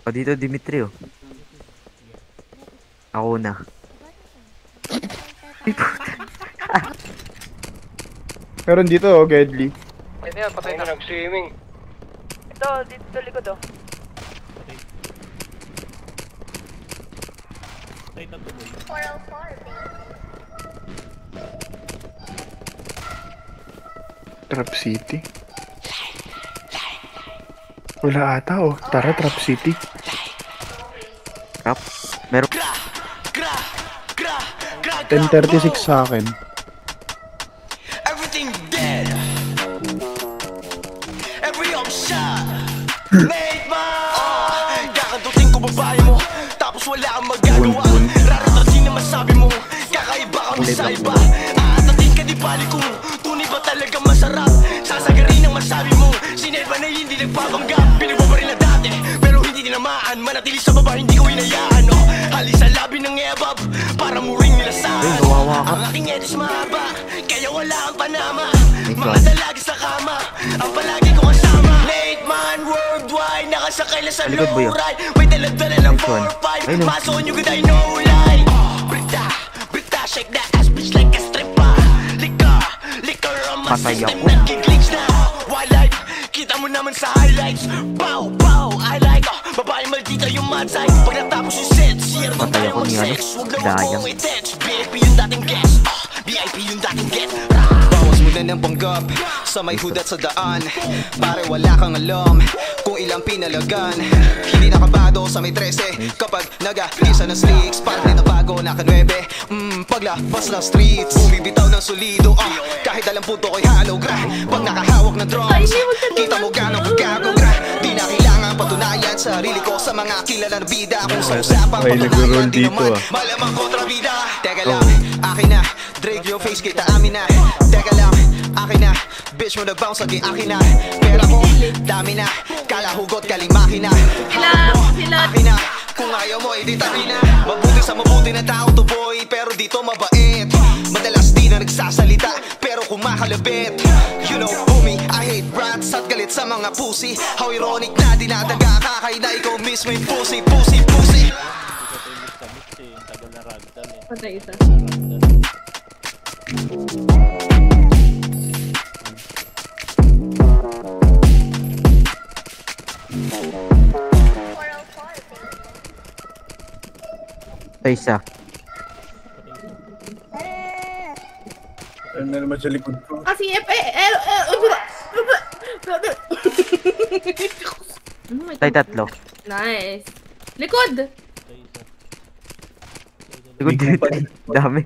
O dito, Dimitri, oh. Ako na. Meron dito, oh, Gedli. Ito yan, patay na. Nag-swimming. Ito, dito sa likod, oh. Patay na tuloy. Trap City. Wala ata, oh. Tara, Trap City. Crap. Meron. 10:36 sa akin. Everything dead. Every option made my kakantutin ko babae mo. Tapos wala kang magagawa. Raratrasin na masabi mo. Kakaiba ka mo sa iba. Aatatin ka di bali kung tunay ba talaga masarap. Sasagarin ang masabi mo. Sinelba na hindi nagpapanggap. Pinagbo pa rin na dati pero hindi tinamaan. Manatili sa baba hindi ko hinayaan. Oh, halis sa labi ng ebab para muring nilasaan. Ang aking edis mahaba kaya wala ang panama. Mga dalaga sa kama ang palagi ko kasama. Late man worldwide nakasakay na sa lowride. May daladala ng 4-5. Maso nyo good I know lie. Brita, Brita, shake that ass bitch like a stripper. Liquor, liquor on my system. Nagkiglitch na wildlife. Kita mo naman sa highlights. Pow, pow, I like babae maldita yung mad side. Pag natapos yung set, share doon tayo mag-sex. Huwag na huwag mong i-text. VIP yung dating guest, VIP yung dating get. Bawas mo na ng panggap sa may hudat sa daan. Pare wala kang alam kung ilang pinalagan. Hindi nakabado sa may 13 kapag nag-isa ng slicks. Parang di nabago na ka-9 paglabas ng streets. Bumibitaw ng solido kahit alam punto ko'y halo gra. Pag nakahawak ng drums kita mo gano'ng kagago gra. Di na kailangan patunayan sarili ko sa mga kilala na bida. Kung sa usapang patunayan di naman malamang kontrabida. Teka lang, akin na Drake yung face kita amin na. Teka lang, akin na bitch mo nag-bounce lagi akin na. Pera ko, dami na. Kala hugot kaling makina. Hawak mo, akin na. Kung ayaw mo, edi tabi na. Mabuti sa mabuti na tao to boy, pero dito mabait. Madalas di na nagsasalita, pero kumakalabit. You know homie, I hate rats at galit sa mga pussy. How ironic na dinadaga kakay na ikaw mismo yung pussy, pussy, pussy. Tagal na ragdoll eh. Patay isa. Ay, isa. Ano na naman sa likod ko? Kasi Tay tatlo. Nice. Likod! Likod dito. Dami.